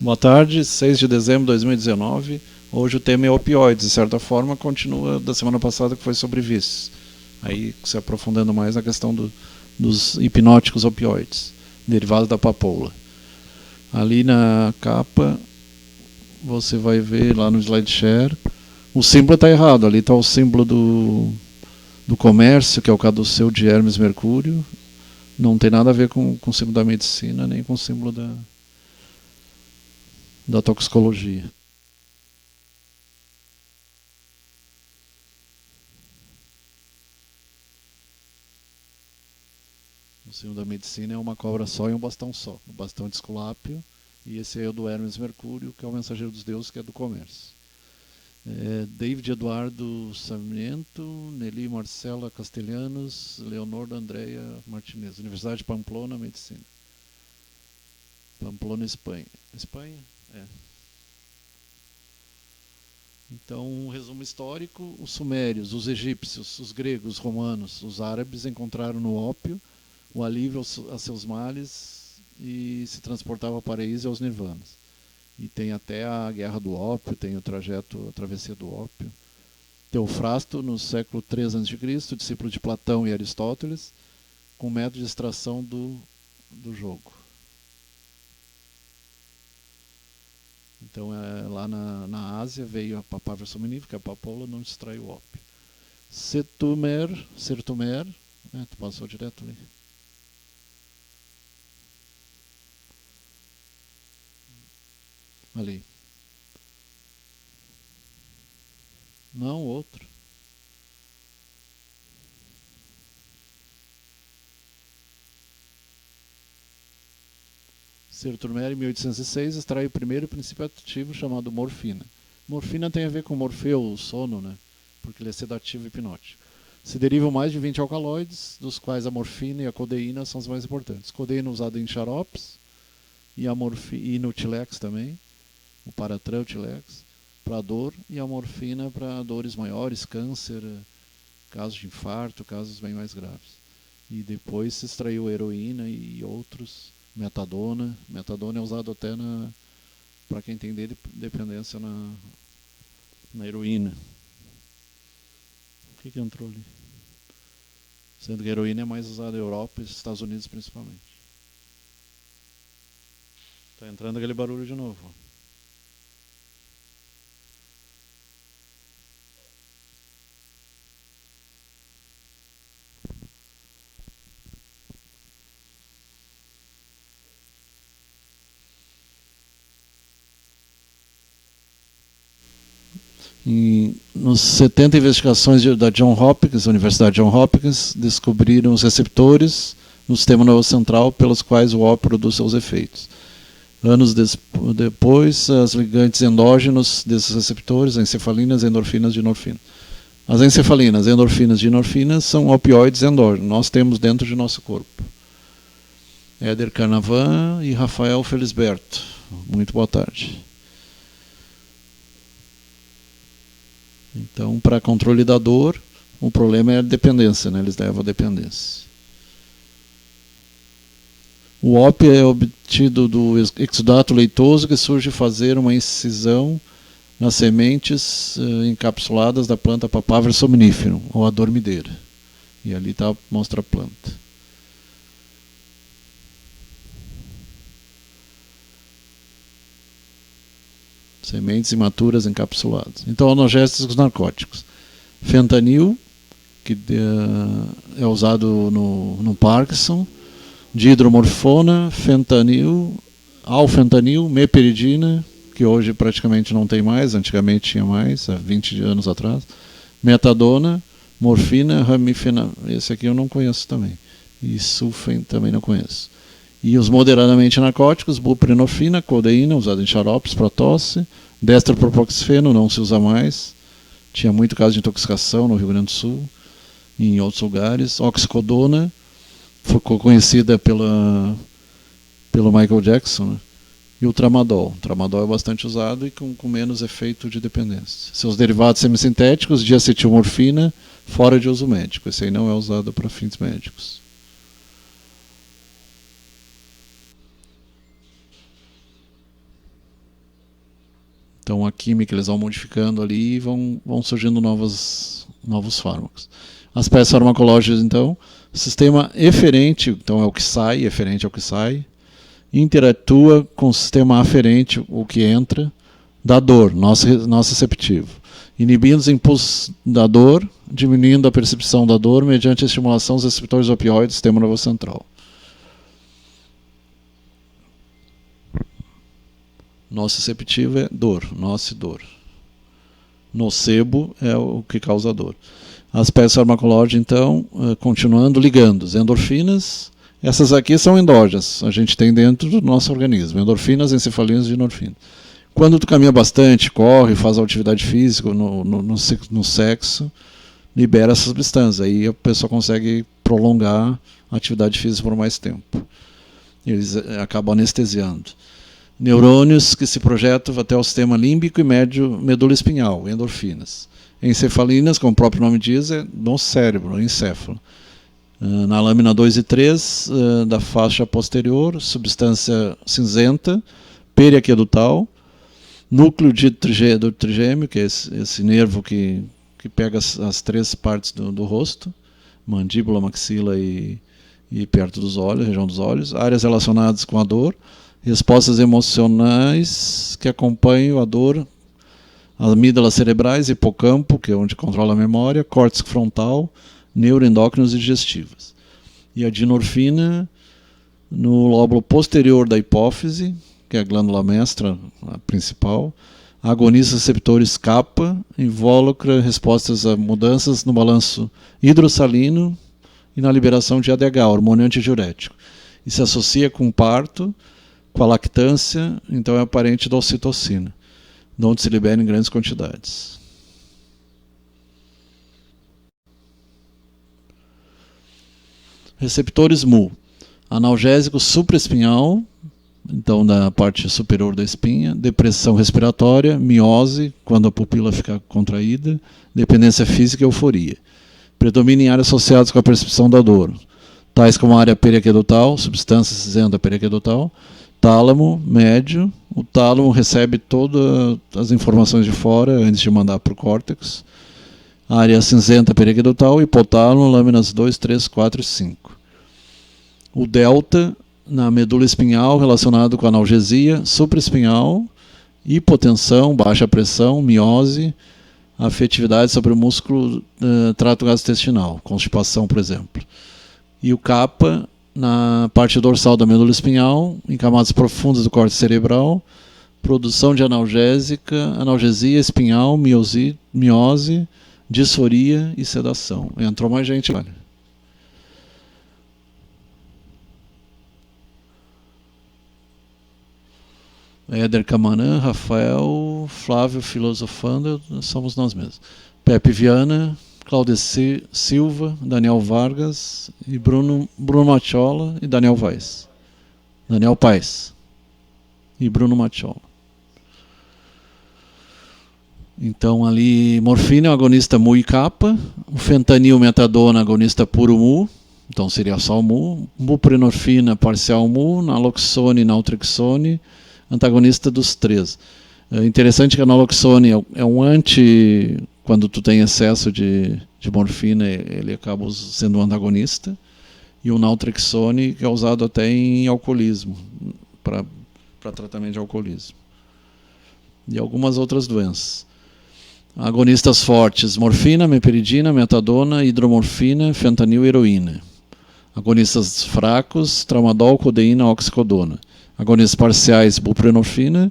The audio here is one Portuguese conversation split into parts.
Boa tarde, 6 de dezembro de 2019. Hoje o tema é opioides, de certa forma continua da semana passada que foi sobre vícios. Aí se aprofundando mais na questão dos hipnóticos opioides, derivados da papoula. Ali na capa você vai ver lá no SlideShare, o símbolo está errado, ali está o símbolo do comércio, que é o caduceu de Hermes Mercúrio. Não tem nada a ver com o símbolo da medicina, nem com o símbolo da toxicologia. O símbolo da medicina é uma cobra só e um bastão só. O bastão de Esculápio, e esse aí é o do Hermes Mercúrio, que é o mensageiro dos deuses, que é do comércio. David Eduardo Sarmiento, Nelly Marcela Castelhanos, Leonor Andréia Martinez, Universidade de Pamplona, Medicina. Pamplona, Espanha. Espanha? É. Então, um resumo histórico: os sumérios, os egípcios, os gregos, os romanos, os árabes encontraram no ópio o alívio a seus males e se transportava ao paraíso e aos nirvanas. E tem até a guerra do ópio, tem o trajeto, a travessia do ópio. Teofrasto, no século III a.C., discípulo de Platão e Aristóteles, com método de extração do jogo. Então, lá na Ásia veio a papaver somnífera, a papoula não extrai o ópio. Sertumer, tu passou direto ali. Ali. Não, outro. Sertumer, em 1806, extrai o primeiro princípio ativo chamado morfina. Morfina tem a ver com Morfeu, o sono, né? Porque ele é sedativo e hipnótico. Se derivam mais de 20 alcaloides, dos quais a morfina e a codeína são os mais importantes. Codeína usada em xaropes e no Tilex também, o Paratran, o Tilex, para dor, e a morfina para dores maiores, câncer, casos de infarto, casos bem mais graves. E depois se extraiu heroína e outros, metadona. Metadona é usado até para quem tem dependência na heroína. O que entrou ali? Sendo que a heroína é mais usada na Europa e nos Estados Unidos principalmente. Está entrando aquele barulho de novo. Nos 70 investigações da John Hopkins, da Universidade John Hopkins, descobriram os receptores no sistema nervoso central pelos quais o ópio produz seus efeitos. Anos depois, as ligantes endógenos desses receptores, encefalinas, endorfinas, dinorfinas. As encefalinas, endorfinas, dinorfinas são opioides endógenos. Nós temos dentro de nosso corpo. Éder Carnavan e Rafael Felisberto. Muito boa tarde. Então, para controle da dor, o problema é a dependência, né? Eles levam a dependência. O ópio é obtido do exudato leitoso, que surge fazer uma incisão nas sementes encapsuladas da planta Papaver somniferum, ou a dormideira. E ali mostra a planta. Sementes imaturas encapsuladas. Então, analgésicos narcóticos. Fentanil, que é usado no Parkinson. Dihidromorfona, fentanil, alfentanil, meperidina, que hoje praticamente não tem mais, antigamente tinha mais, há 20 anos atrás. Metadona, morfina, ramifena, esse aqui eu não conheço também. E sulfen também não conheço. E os moderadamente narcóticos, buprenorfina, codeína, usada em xaropes para tosse, destropropoxifeno, não se usa mais, tinha muito caso de intoxicação no Rio Grande do Sul e em outros lugares. Oxicodona, ficou conhecida pelo Michael Jackson, né? E o tramadol. O tramadol é bastante usado e com menos efeito de dependência. Seus derivados semissintéticos, diacetilmorfina, fora de uso médico. Esse aí não é usado para fins médicos. Então a química eles vão modificando ali e vão surgindo novos fármacos. Aspectos farmacológicos, então, sistema eferente, então é o que sai, eferente é o que sai, interatua com o sistema aferente, o que entra, da dor, nosso receptivo, inibindo os impulsos da dor, diminuindo a percepção da dor mediante a estimulação dos receptores opioides do sistema nervoso central. Nociceptivo é dor, noce dor. Nocebo é o que causa dor. Aspectos farmacológicos, então, continuando, ligandos. Endorfinas, essas aqui são endógenas, a gente tem dentro do nosso organismo. Endorfinas, encefalinas e endorfinas. Quando tu caminha bastante, corre, faz atividade física no sexo, libera essa substância. Aí a pessoa consegue prolongar a atividade física por mais tempo. Eles acabam anestesiando. Neurônios que se projetam até o sistema límbico e médio medula espinhal, endorfinas. Encefalinas, como o próprio nome diz, é no cérebro, no encéfalo. Na lâmina 2 e 3 da faixa posterior, substância cinzenta, periaquedutal, núcleo do trigêmeo, que é esse nervo que pega as três partes do rosto, mandíbula, maxila e perto dos olhos, região dos olhos, áreas relacionadas com a dor, respostas emocionais que acompanham a dor, amígdalas cerebrais, hipocampo, que é onde controla a memória, córtex frontal, neuroendócrinos e digestivas. E a dinorfina no lóbulo posterior da hipófise, que é a glândula mestra, a principal, agonista receptores kappa, involucra respostas a mudanças no balanço hidrossalino e na liberação de ADH, hormônio antidiurético. E se associa com o parto, com a lactância, então é parente da ocitocina, de onde se libera em grandes quantidades. Receptores mu. Analgésico supraespinhal, então da parte superior da espinha, depressão respiratória, miose, quando a pupila fica contraída, dependência física e euforia. Predomina em áreas associadas com a percepção da dor, tais como a área periaquedutal, substância cinzenta periaquedutal, tálamo médio. O tálamo recebe todas as informações de fora antes de mandar para o córtex. A área cinzenta periaquedutal, hipotálamo, lâminas 2, 3, 4 e 5. O delta na medula espinhal relacionado com analgesia, supraespinhal, hipotensão, baixa pressão, miose, afetividade sobre o músculo trato gastrointestinal, constipação, por exemplo. E o kappa na parte dorsal da medula espinhal, em camadas profundas do córtex cerebral, produção de analgesia espinhal, miose, disforia e sedação. Entrou mais gente, olha. Éder Camarã, Rafael, Flávio filosofando, somos nós mesmos. Pepe Viana, Cláudia Silva, Daniel Vargas e Bruno Macciola e Daniel Paes. Daniel Paes e Bruno Macciola. Então ali, morfina é o agonista mu e kappa, o fentanil metadona agonista puro mu, então seria só o mu, buprenorfina parcial mu, naloxone e naltrexone, antagonista dos três. É interessante que a naloxone é um quando tu tem excesso de morfina, ele acaba sendo um antagonista, e o naltrexone que é usado até em alcoolismo, para tratamento de alcoolismo. E algumas outras doenças. Agonistas fortes, morfina, meperidina, metadona, hidromorfina, fentanil e heroína. Agonistas fracos, tramadol, codeína, oxicodona. Agonistas parciais, buprenorfina,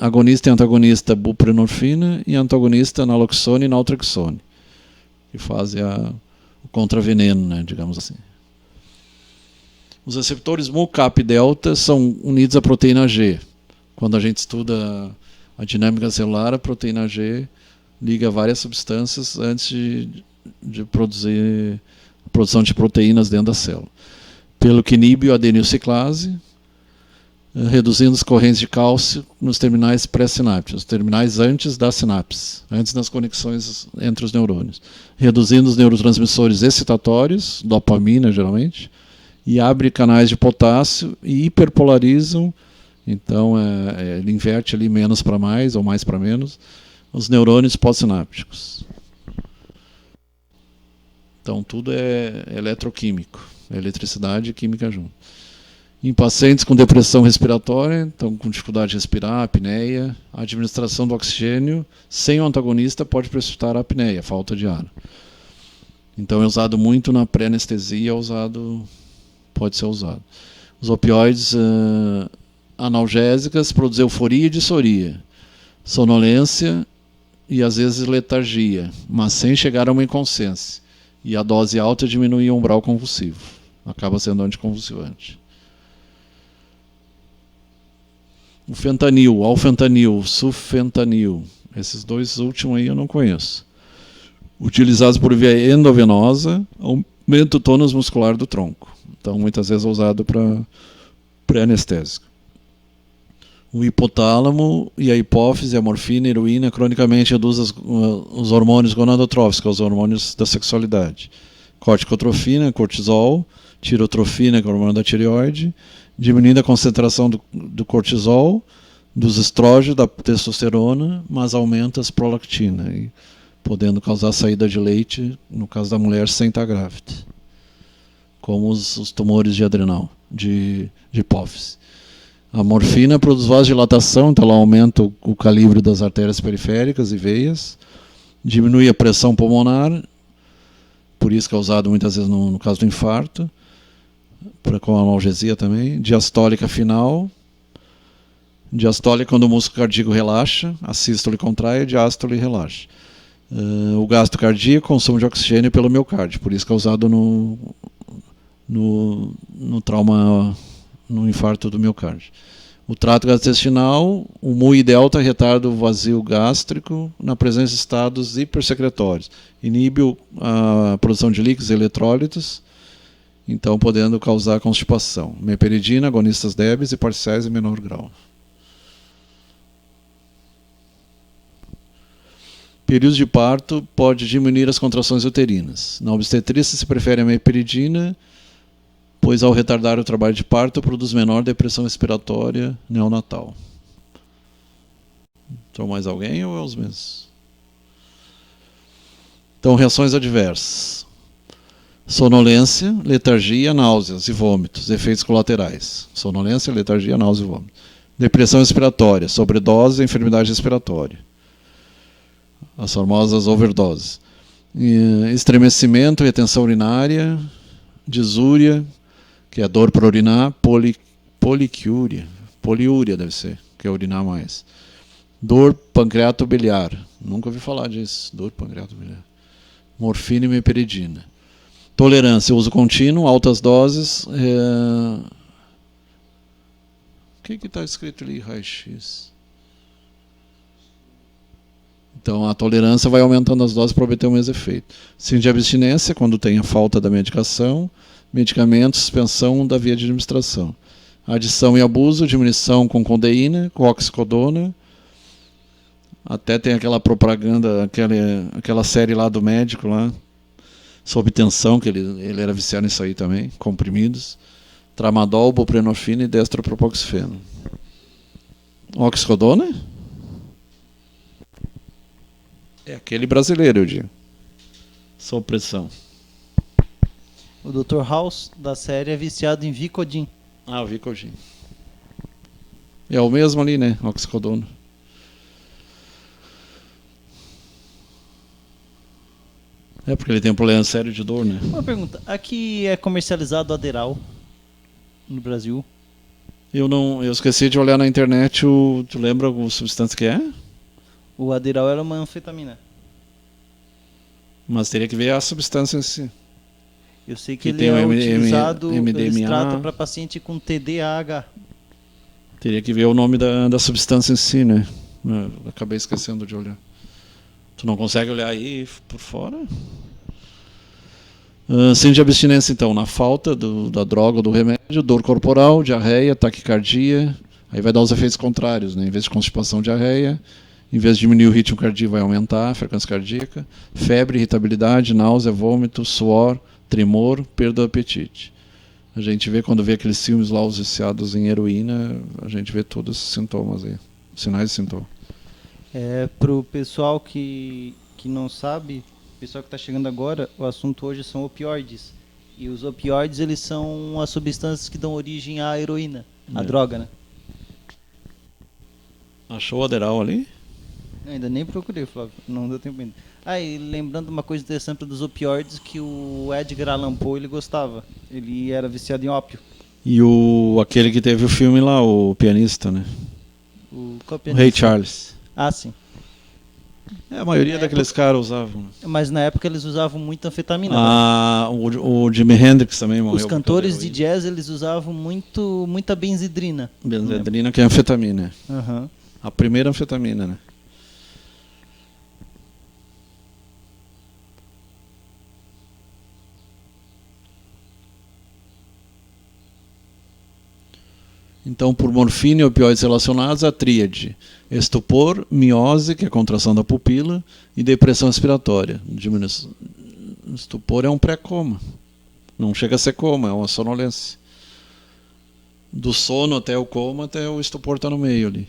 agonista e antagonista buprenorfina e antagonista naloxone e naltrexone, que fazem o contraveneno, né, digamos assim. Os receptores mu, kappa e delta são unidos à proteína G. Quando a gente estuda a dinâmica celular, a proteína G liga várias substâncias antes de produzir a produção de proteínas dentro da célula. Pelo que inibe a adenilciclase, reduzindo as correntes de cálcio nos terminais pré-sinápticos, os terminais antes da sinapse, antes das conexões entre os neurônios, reduzindo os neurotransmissores excitatórios, dopamina geralmente, e abre canais de potássio e hiperpolarizam Então, ele inverte ali menos para mais ou mais para menos os neurônios pós-sinápticos. Então, tudo é eletroquímico, eletricidade e química junto. Em pacientes com depressão respiratória, então com dificuldade de respirar, apneia, a administração do oxigênio sem o antagonista pode precipitar a apneia, falta de ar. Então é usado muito na pré-anestesia, pode ser usado. Os opioides analgésicas produzem euforia e dissoria, sonolência e às vezes letargia, mas sem chegar a uma inconsciência. E a dose alta diminui o umbral convulsivo, acaba sendo anticonvulsivante. O fentanil, alfentanil, sulfentanil, esses dois últimos aí eu não conheço. Utilizados por via endovenosa, aumenta o tônus muscular do tronco. Então, muitas vezes é usado para pré-anestésico. O hipotálamo e a hipófise, a morfina e a heroína, cronicamente reduzem os hormônios gonadotróficos, os hormônios da sexualidade. Corticotrofina, cortisol, tirotrofina, que é o hormônio da tireoide, diminuindo a concentração do cortisol, dos estrógenos, da testosterona, mas aumenta as prolactina, podendo causar saída de leite, no caso da mulher, sem estar grávida, como os tumores de adrenal, de hipófise. A morfina produz vasodilatação, então ela aumenta o calibre das artérias periféricas e veias, diminui a pressão pulmonar, por isso que é usado muitas vezes no caso do infarto, com analgesia também. Diastólica final. Diastólica quando o músculo cardíaco relaxa, a sístole contrai, a diástole relaxa. O gasto cardíaco, consumo de oxigênio pelo miocárdio, por isso que é usado no trauma, no infarto do miocárdio. O trato gastrointestinal, o MUI delta retarda o vazio gástrico na presença de estados hipersecretórios. Inibe a produção de líquidos e eletrólitos, então podendo causar constipação. Meperidina, agonistas débeis e parciais em menor grau. Período de parto pode diminuir as contrações uterinas. Na obstetrícia se prefere a meperidina, pois ao retardar o trabalho de parto produz menor depressão respiratória neonatal. Então mais alguém ou é os mesmos? Então reações adversas. Sonolência, letargia, náuseas e vômitos, efeitos colaterais. Sonolência, letargia, náusea e vômito. Depressão respiratória, sobredose e enfermidade respiratória. As famosas overdoses. Estremecimento, retenção urinária, disúria, que é dor para urinar, poliúria deve ser, que é urinar mais. Dor pancreato-biliar, nunca ouvi falar disso, dor pancreato-biliar. Morfina e meperidina. Tolerância, uso contínuo, altas doses. O que está escrito ali, raio-x? Então a tolerância vai aumentando as doses para obter o mesmo efeito. Síndrome de abstinência, quando tem a falta da medicação, medicamentos, suspensão da via de administração. Adição e abuso, diminuição com condeína, com oxicodona. Até tem aquela propaganda, aquela série lá do médico lá, sob tensão, que ele era viciado nisso aí também, comprimidos. Tramadol, buprenorfina e destropropoxifeno. Oxicodona? É aquele brasileiro, eu digo. Sob pressão. O Dr. House da série é viciado em Vicodin. Ah, o Vicodin. É o mesmo ali, né? Oxicodona. É porque ele tem um problema sério de dor, né? Uma pergunta. Aqui é comercializado Adderall no Brasil? Eu esqueci de olhar na internet. Tu lembra alguma substância que é? O Adderall era uma anfetamina. Mas teria que ver a substância em si. Eu sei que ele é utilizado, MDMA. eles tratam para paciente com TDAH. Teria que ver o nome da substância em si, né? Eu acabei esquecendo de olhar. Tu não consegue olhar aí por fora? Síndrome de abstinência, então, na falta da droga ou do remédio, dor corporal, diarreia, taquicardia, aí vai dar os efeitos contrários, né? Em vez de constipação, diarreia, em vez de diminuir o ritmo cardíaco, vai aumentar a frequência cardíaca, febre, irritabilidade, náusea, vômito, suor, tremor, perda do apetite. A gente vê, quando vê aqueles filmes lá, os viciados em heroína, a gente vê todos esses sintomas aí, sinais e sintomas. Pro pessoal que não sabe, pessoal que está chegando agora, o assunto hoje são opioides. E os opioides, eles são as substâncias que dão origem à heroína, à droga, né? Achou o Aderal ali? Ainda nem procurei, Flávio, não deu tempo ainda. E lembrando uma coisa interessante dos opioides, que o Edgar Allan Poe, ele gostava. Ele era viciado em ópio. E aquele que teve o filme lá, o pianista, né? Qual O pianista? Ray Charles. Sim. A maioria daqueles caras usavam. Mas na época eles usavam muita anfetamina. O Jimi Hendrix também morreu. Os cantores de jazz, eles usavam muita benzedrina. Benzedrina, que é anfetamina. Uhum. A primeira anfetamina, né? Então, por morfina e opioides relacionados, a tríade: estupor, miose, que é a contração da pupila, e depressão respiratória. Estupor é um pré-coma. Não chega a ser coma, é uma sonolência. Do sono até o coma, até o estupor está no meio ali.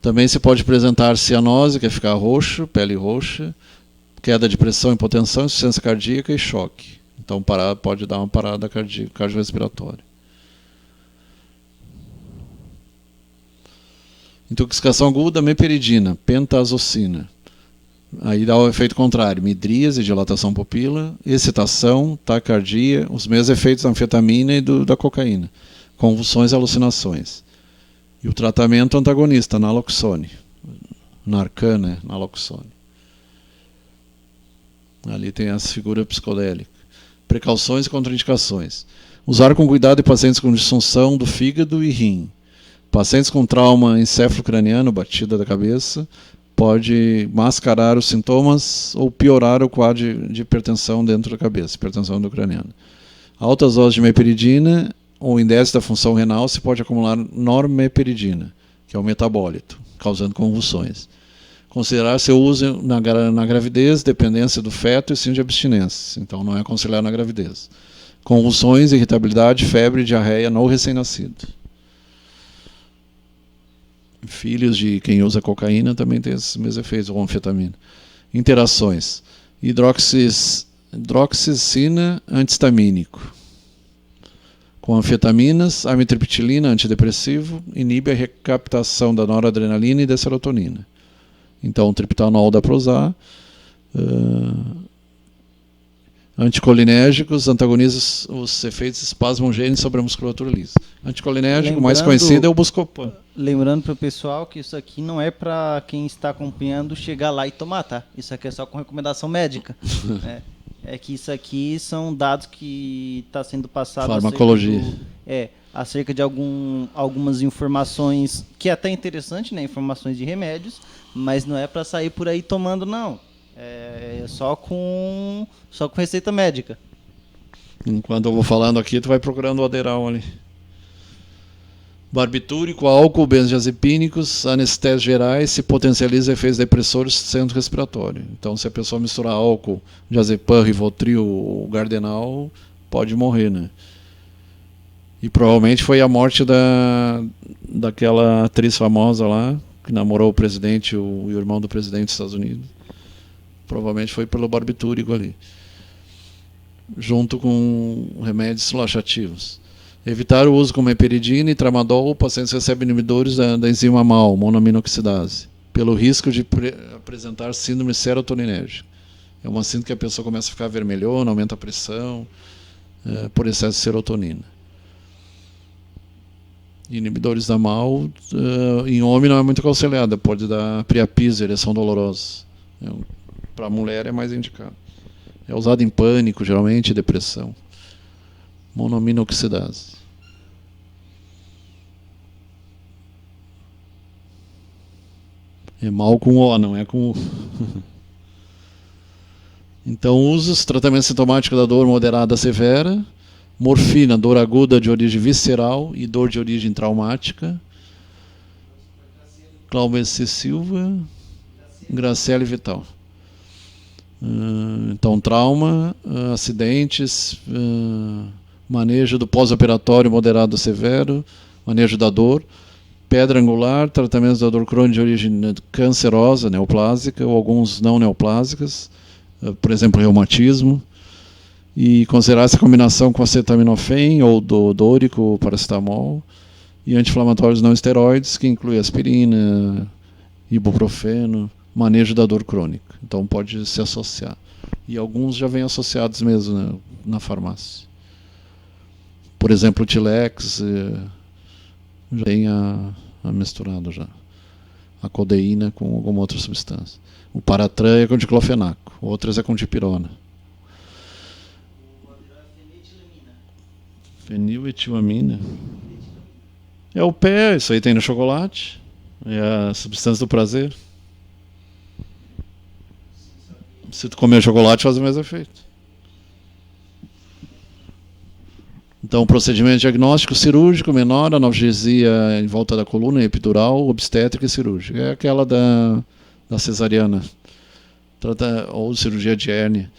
Também se pode apresentar cianose, que é ficar roxo, pele roxa, queda de pressão, hipotensão, insuficiência cardíaca e choque. Então pode dar uma parada cardiorrespiratória. Intoxicação aguda, meperidina, pentazocina. Aí dá o efeito contrário: midríase, dilatação pupila, excitação, taquicardia, os mesmos efeitos da anfetamina e da cocaína, convulsões e alucinações. E o tratamento antagonista, naloxone, Narcan, né? Naloxone. Ali tem as figuras psicodélicas. Precauções e contraindicações: usar com cuidado em pacientes com disfunção do fígado e rim. Pacientes com trauma encefalocraniano, batida da cabeça, pode mascarar os sintomas ou piorar o quadro de hipertensão dentro da cabeça, hipertensão endocraniana. Altas doses de meperidina ou em déficit da função renal se pode acumular normeperidina, que é o metabólito, causando convulsões. Considerar seu uso na gravidez, dependência do feto e sim de abstinência. Então não é aconselhado na gravidez. Convulsões, irritabilidade, febre e diarreia no recém-nascido. Filhos de quem usa cocaína também tem esses mesmos efeitos, ou anfetamina. Interações: hidroxicina antihistamínico. Com anfetaminas, amitriptilina antidepressivo, inibe a recaptação da noradrenalina e da serotonina. Então, triptanol dá para usar. Anticolinérgicos antagonizam os efeitos espasmogênicos sobre a musculatura lisa. Anticolinérgico mais conhecido é o Buscopan. Lembrando para o pessoal que isso aqui não é para quem está acompanhando chegar lá e tomar, tá? Isso aqui é só com recomendação médica. É que isso aqui são dados que está sendo passado farmacologia. Acerca de algumas informações que é até interessante, né? Informações de remédios, mas não é para sair por aí tomando, não. É só com receita médica. Enquanto eu vou falando aqui, tu vai procurando o Aderal ali. Barbitúrico, álcool, benzodiazepínicos, anestésicos gerais, se potencializa efeitos depressores do centro respiratório. Então, se a pessoa misturar álcool, diazepam, Rivotril ou Gardenal, pode morrer, né? E provavelmente foi a morte daquela atriz famosa lá, que namorou o presidente, o irmão do presidente dos Estados Unidos. Provavelmente foi pelo barbitúrico ali, junto com remédios laxativos. Evitar o uso com meperidina e tramadol. Pacientes recebem inibidores da enzima MAO, monoaminoxidase, pelo risco de apresentar síndrome serotoninérgica. É uma síndrome que a pessoa começa a ficar vermelhona, aumenta a pressão, por excesso de serotonina. Inibidores da MAO, em homem não é muito aconselhada, pode dar priapiso, ereção dolorosa. Para a mulher é mais indicado. É usado em pânico, geralmente, depressão. Monoaminoxidase. É mal com O, não é com U. Então, usos: tratamento sintomático da dor moderada a severa, morfina, dor aguda de origem visceral e dor de origem traumática. Cláudia C. Silva, Graciele Vital. Então, trauma, acidentes, manejo do pós-operatório moderado a severo, manejo da dor, pedra angular, tratamentos da dor crônica de origem cancerosa, neoplásica, ou alguns não neoplásicas, por exemplo, reumatismo, e considerar essa combinação com acetaminofém ou dodórico ou paracetamol, e anti-inflamatórios não esteroides, que inclui aspirina, ibuprofeno, manejo da dor crônica. Então pode se associar. E alguns já vêm associados mesmo, né, na farmácia. Por exemplo, o Tilex já vem misturado já. A codeína com alguma outra substância. O Paratran é com diclofenaco, outras é com dipirona. Feniletilamina. É o pé, isso aí tem no chocolate. É a substância do prazer. Se tu comer chocolate, faz o mesmo efeito. Então, procedimento diagnóstico cirúrgico menor, analgesia em volta da coluna, epidural, obstétrica e cirúrgica. É aquela da cesariana. Ou cirurgia de hérnia.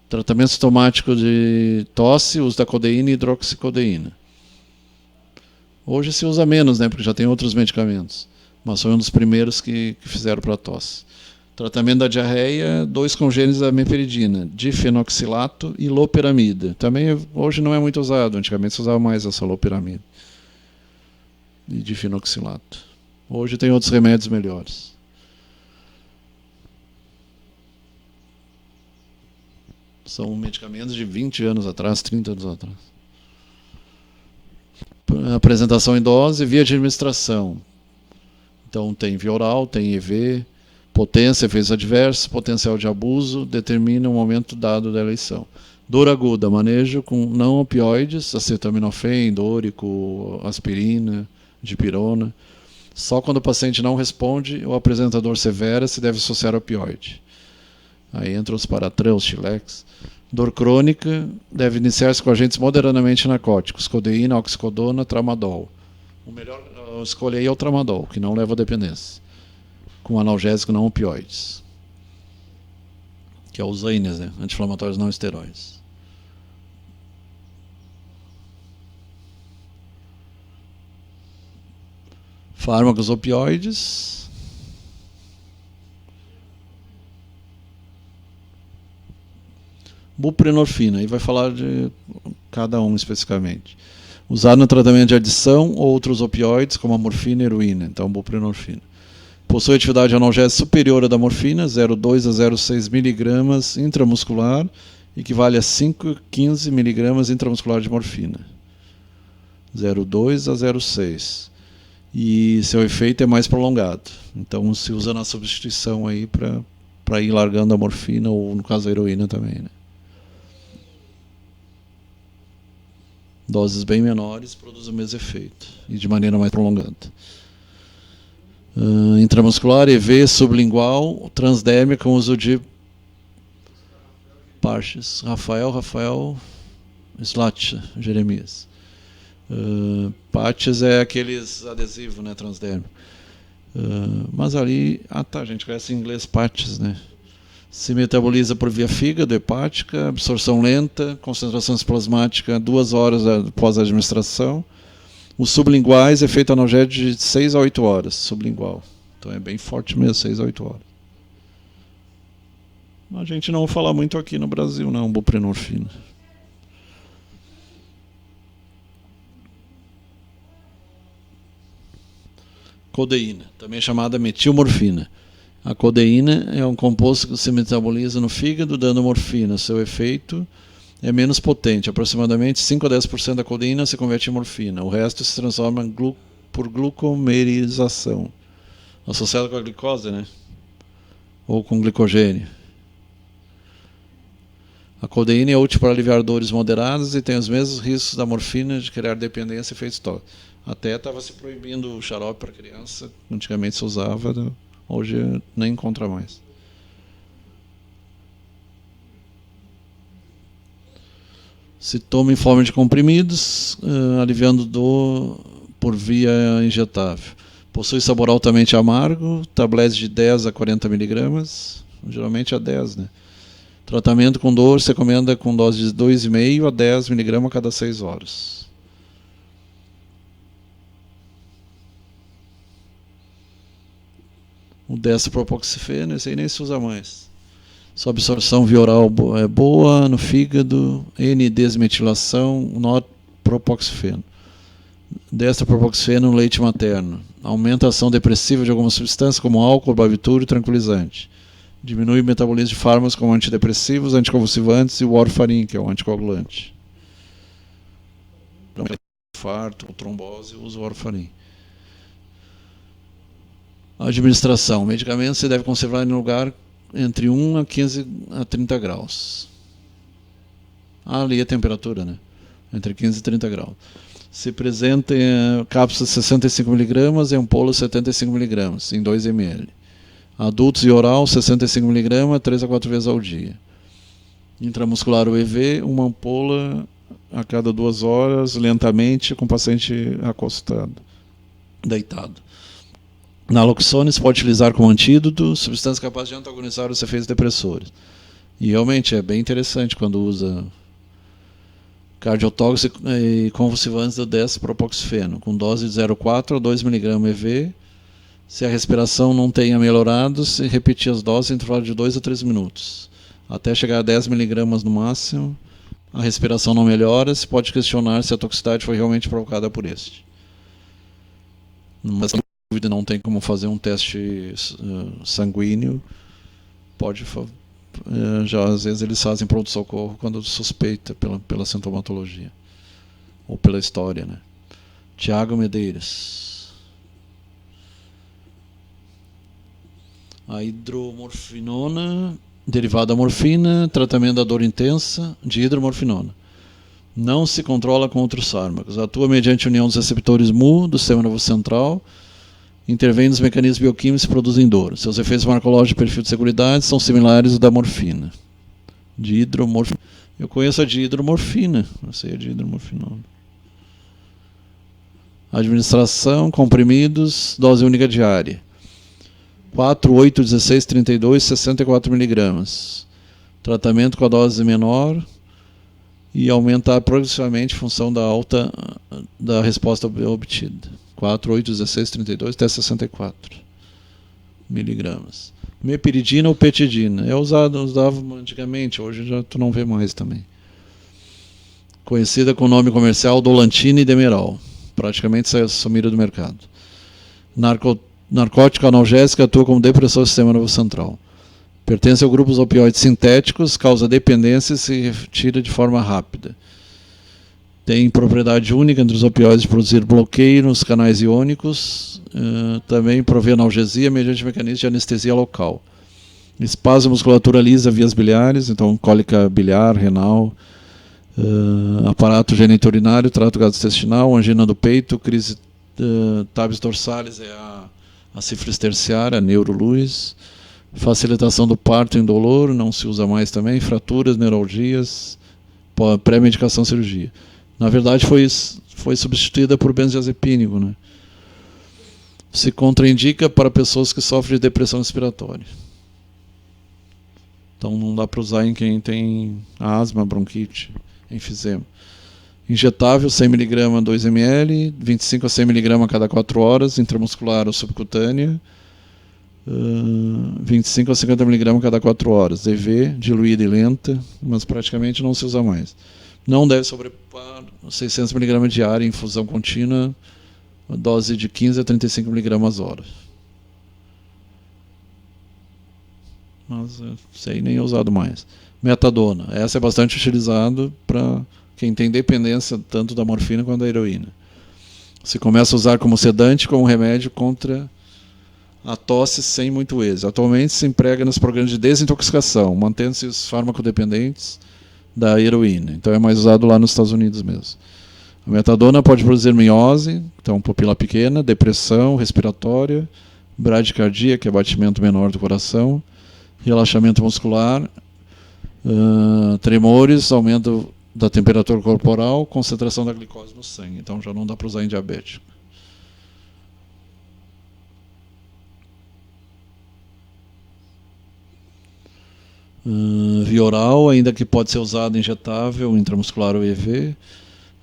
Tratamento sintomático de tosse, uso da codeína e hidroxicodeína. Hoje se usa menos, né, porque já tem outros medicamentos. Mas foi um dos primeiros que fizeram para tosse. Tratamento da diarreia, 2 congêneres da meperidina, difenoxilato e loperamida. Também hoje não é muito usado, antigamente se usava mais essa loperamida e difenoxilato. Hoje tem outros remédios melhores. São medicamentos de 20 anos atrás, 30 anos atrás. Apresentação em dose, via de administração. Então tem via oral, tem EV, potência, efeitos adversos, potencial de abuso, determina o momento dado da eleição. Dor aguda, manejo com não opioides, acetaminofém, dórico, aspirina, dipirona. Só quando o paciente não responde ou apresenta dor severa se deve associar opioide. Aí entra os Paratran, os Tilex. Dor crônica deve iniciar-se com agentes moderadamente narcóticos, codeína, oxicodona, tramadol. O melhor escolha aí é o tramadol, que não leva a dependência. Com analgésico não opioides, que é os AINES, né? Anti-inflamatórios não esteroides. Fármacos opioides. Buprenorfina, aí vai falar de cada um especificamente. Usado no tratamento de adição ou outros opioides, como a morfina e a heroína, então buprenorfina. Possui atividade analgésica superior à da morfina, 0,2 a 0,6 mg intramuscular, equivale a 5,15 mg intramuscular de morfina. 0,2 a 0,6. E seu efeito é mais prolongado. Então se usa na substituição aí para ir largando a morfina, ou no caso a heroína também, né? Doses bem menores produzem o mesmo efeito e de maneira mais prolongada. Intramuscular, EV, sublingual, transdérmica com uso de parches. Rafael Slat, Jeremias. Patches é aqueles adesivos, né, transdérmico. Mas ali, a gente conhece em inglês patches, né? Se metaboliza por via fígado, hepática, absorção lenta, concentração plasmática 2 horas após a administração. Os sublinguais, efeito analgésico de 6 a 8 horas, sublingual. Então é bem forte mesmo, 6 a 8 horas. A gente não fala muito aqui no Brasil, não, buprenorfina. Codeína, também chamada metilmorfina. A codeína é um composto que se metaboliza no fígado, dando morfina. Seu efeito é menos potente. Aproximadamente 5 a 10% da codeína se converte em morfina. O resto se transforma por glucomerização. Associado com a glicose, né? Ou com glicogênio. A codeína é útil para aliviar dores moderadas e tem os mesmos riscos da morfina de criar dependência e efeitos tóxicos. Até estava se proibindo o xarope para criança. Antigamente se usava, hoje nem encontra mais. Se toma em forma de comprimidos, aliviando dor por via injetável. Possui sabor altamente amargo, tabletes de 10 a 40 mg, geralmente a 10, né? Tratamento com dor se recomenda com dose de 2,5 a 10 mg a cada 6 horas. O despropoxifeno, esse aí nem se usa mais. Sua absorção via oral é boa, no fígado, N-desmetilação, norpropoxifeno. Destropropoxifeno no leite materno. Aumenta a ação depressiva de algumas substâncias como álcool, barbitúrico e tranquilizante. Diminui o metabolismo de fármacos como antidepressivos, anticonvulsivantes e o warfarin, que é o anticoagulante. Infarto ou trombose, usa o warfarin. Administração. O medicamento se deve conservar em lugar entre 1 a 15 a 30 graus. Ali a temperatura, né? Entre 15 e 30 graus. Se apresenta em cápsulas 65 mg e ampolas 75 mg, em 2 ml. Adultos e oral, 65 mg, 3 a 4 vezes ao dia. Intramuscular UEV, uma ampola a cada 2 horas, lentamente, com o paciente acostado, deitado. Naloxone se pode utilizar como antídoto, substância capaz de antagonizar os efeitos depressores. E realmente é bem interessante quando usa cardiotóxico e convulsivantes do despropoxifeno, com dose de 0,4 a 2 mg EV. Se a respiração não tenha melhorado, se repetir as doses em intervalo de 2 a 3 minutos, até chegar a 10 mg no máximo. A respiração não melhora, se pode questionar se a toxicidade foi realmente provocada por este. Mas dúvida, não tem como fazer um teste sanguíneo, pode já às vezes eles fazem pronto-socorro quando suspeita pela sintomatologia ou pela história, né? Tiago Medeiros. A hidromorfinona, derivada da morfina, tratamento da dor intensa, de hidromorfinona. Não se controla com outros fármacos. Atua mediante união dos receptores mu do sistema nervoso central. Intervém nos mecanismos bioquímicos que produzem dor. Seus efeitos farmacológicos e perfil de seguridade são similares aos da morfina. Eu conheço a de hidromorfina. Eu sei a de hidromorfinona. Administração, comprimidos, dose única diária. 4, 8, 16, 32, 64 mg. Tratamento com a dose menor e aumentar progressivamente em função da resposta obtida. 4, 8, 16, 32 até 64 miligramas. Mepiridina ou petidina. Usava antigamente, hoje já tu não vê mais também. Conhecida com o nome comercial Dolantina e Demerol. Praticamente sumiram do mercado. Narcótico analgésico, atua como depressor do sistema nervoso central. Pertence ao grupo dos opioides sintéticos, causa dependência e se retira de forma rápida. Tem propriedade única entre os opioides de produzir bloqueio nos canais iônicos, também provê analgesia mediante mecanismo de anestesia local. Espasmo musculatura lisa vias biliares, então cólica biliar, renal, aparato geniturinário, trato gastrointestinal, angina do peito, crise tábios dorsales, é a sífilis terciária, a neuroluz, facilitação do parto indolor, não se usa mais também, fraturas, neuralgias, pré-medicação cirurgia. Na verdade foi substituída por benzodiazepínico, né? Se contraindica para pessoas que sofrem de depressão respiratória. Então não dá para usar em quem tem asma, bronquite, enfisema. Injetável 100 mg 2 ml, 25 a 100 mg a cada 4 horas, intramuscular ou subcutânea, 25 a 50 mg a cada 4 horas, EV, diluída e lenta, mas praticamente não se usa mais. Não deve sobrepar 600 mg diária em infusão contínua, dose de 15 a 35 mg hora. Mas isso aí nem é usado mais. Metadona, essa é bastante utilizada para quem tem dependência tanto da morfina quanto da heroína. Se começa a usar como sedante, como remédio contra a tosse sem muito êxito. Atualmente se emprega nos programas de desintoxicação, mantendo-se os farmacodependentes da heroína. Então é mais usado lá nos Estados Unidos mesmo. A metadona pode produzir miose, então pupila pequena, depressão respiratória, bradicardia, que é batimento menor do coração, relaxamento muscular, tremores, aumento da temperatura corporal, concentração da glicose no sangue. Então já não dá para usar em diabético. Via oral, ainda que pode ser usado injetável, intramuscular ou IV.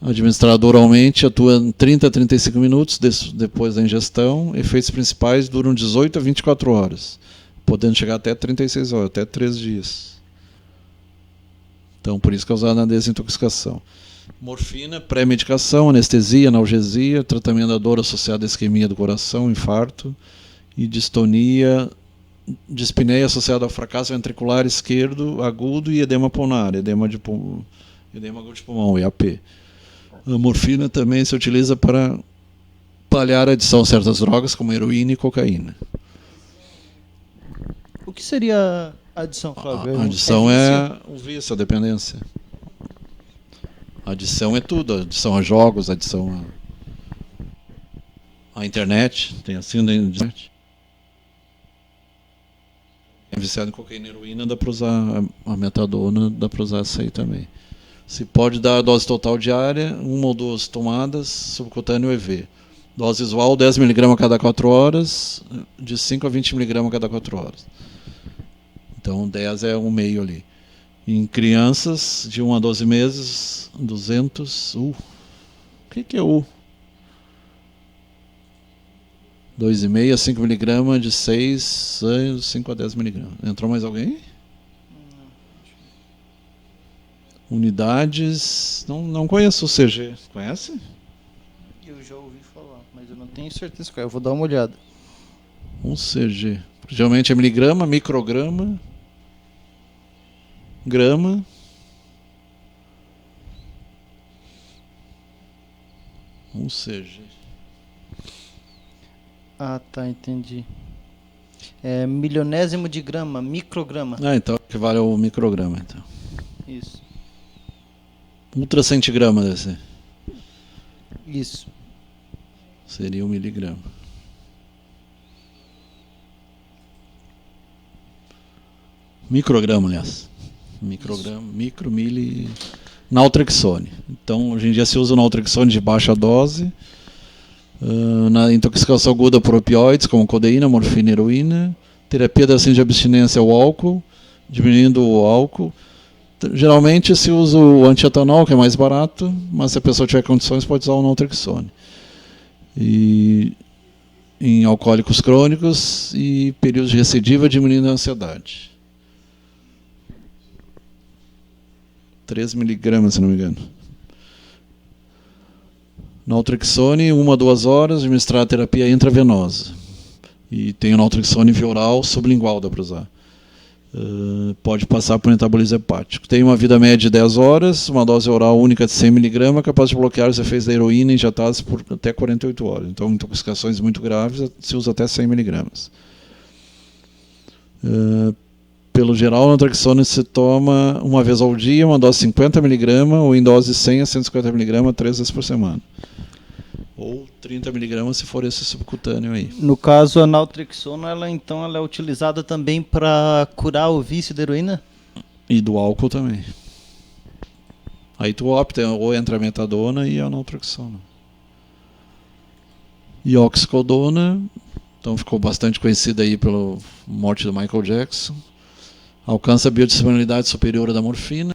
Administrado oralmente, atua em 30 a 35 minutos depois da ingestão. Efeitos principais duram 18 a 24 horas, podendo chegar até 36 horas, até 3 dias. Então, por isso que é usado na desintoxicação. Morfina, pré-medicação, anestesia, analgesia, tratamento da dor associada à isquemia do coração, infarto e distonia, dispneia associada ao fracasso ventricular esquerdo agudo e edema pulmonar, edema agudo de pulmão, EAP. A morfina também se utiliza para paliar a adição a certas drogas, como heroína e cocaína. O que seria a adição, Flávio? A adição é o vício, a dependência. A adição é tudo, a adição a jogos, a adição à internet, tem assim na internet. É viciado em cocaína e heroína, dá para usar a metadona, dá para usar essa aí também. Se pode dar a dose total diária, 1 ou 2 tomadas, subcutâneo EV. Dose usual, 10 mg a cada 4 horas, de 5 a 20 mg a cada 4 horas. Então 10 é um meio ali. Em crianças de 1 a 12 meses, 200 U. O que é U? 2,5 a 5 mg de 6 a 5 a 10 mg. Entrou mais alguém? Unidades. Não conheço o CG. Conhece? Eu já ouvi falar, mas eu não tenho certeza qual é. Eu vou dar uma olhada. Um CG. Geralmente é miligrama, micrograma, grama. Um CG. Ah, tá, entendi. É milionésimo de grama, micrograma. Ah, então equivale ao micrograma, então. Isso. Ultracentigrama deve ser. Isso. Seria 1 miligrama. Micrograma, aliás. Micrograma, micro, mili... Naltrexone. Então, hoje em dia se usa o naltrexone de baixa dose. Na intoxicação aguda por opioides, como codeína, morfina e heroína. Terapia da síndrome de abstinência ao álcool, diminuindo o álcool. Geralmente se usa o antietanol, que é mais barato, mas se a pessoa tiver condições pode usar o naltrexone. E em alcoólicos crônicos e períodos de recidiva, diminuindo a ansiedade. 3 miligramas, se não me engano. Naltrexone, 1 a 2 horas, administrar a terapia intravenosa. E tem o naltrexone via oral, sublingual, dá para usar. Pode passar por metabolismo hepático. Tem uma vida média de 10 horas, uma dose oral única de 100 mg, capaz de bloquear os efeitos da heroína injetados por até 48 horas. Então, em intoxicações muito graves, se usa até 100 mg. Pelo geral, o naltrexone se toma uma vez ao dia, uma dose de 50 mg, ou em dose de 100 a 150 mg, 3 vezes por semana. Ou 30 mg se for esse subcutâneo aí. No caso, a naltrexona, ela é utilizada também para curar o vício da heroína? E do álcool também. Aí tu opta, ou entra a metadona e a naltrexona. E a oxicodona, então ficou bastante conhecida aí pela morte do Michael Jackson. Alcança a biodisponibilidade superior à da morfina.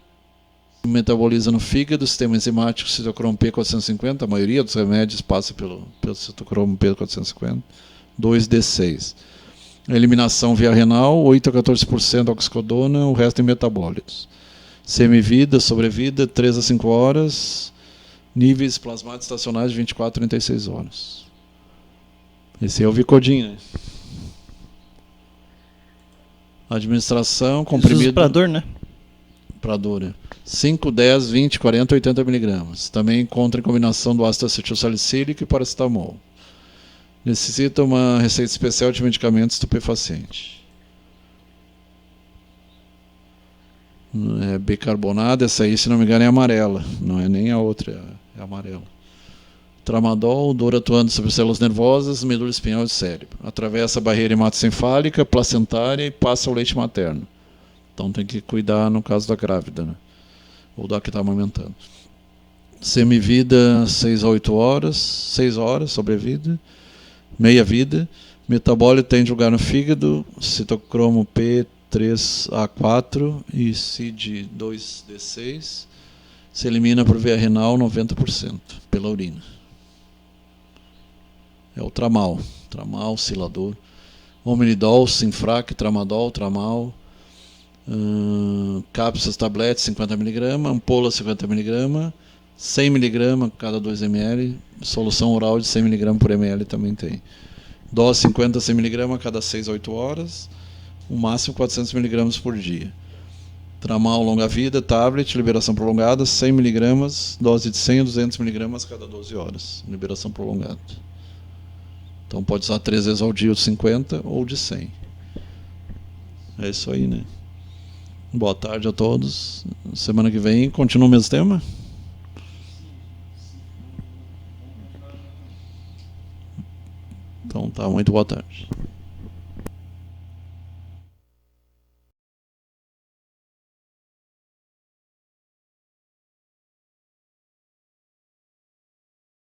Metaboliza no fígado, sistema enzimático citocromo P450, a maioria dos remédios passa pelo citocromo P450, 2D6. A eliminação via renal, 8 a 14% oxicodona, o resto em metabólitos. Semivida, sobrevida, 3 a 5 horas, níveis plasmáticos estacionários de 24 a 36 horas. Esse é o Vicodin, né? Administração, comprimido... Para dor, né? Para dor, 5, 10, 20, 40, 80 mg. Também encontra em combinação do ácido acetilsalicílico e paracetamol. Necessita uma receita especial de medicamento estupefaciente. É bicarbonato, essa aí, se não me engano, é amarela. Não é nem a outra, é amarela. Tramadol, dor atuando sobre células nervosas, medula espinhal e cérebro. Atravessa a barreira hematoencefálica, placentária e passa ao leite materno. Então tem que cuidar no caso da grávida, né? Ou da que está amamentando. Semivida, 6 a 8 horas, 6 horas, sobrevida. Meia vida. Metabólito tem lugar no fígado, citocromo P 3A4 e CID 2D6. Se elimina por via renal 90% pela urina. É o tramal, silador. Omnidol, Sinfrac, Tramadol, Tramal. Cápsulas, tabletes 50mg, ampola 50mg, 100mg cada 2 ml, solução oral de 100mg por ml também tem. Dose 50 100mg cada 6 a 8 horas, o máximo 400mg por dia. Tramal longa vida, tablet, liberação prolongada, 100mg, dose de 100 a 200mg cada 12 horas, liberação prolongada. Então pode usar 3 vezes ao dia o de 50 ou de 100. É isso aí, né? Boa tarde a todos. Semana que vem continua o mesmo tema? Então tá, muito boa tarde.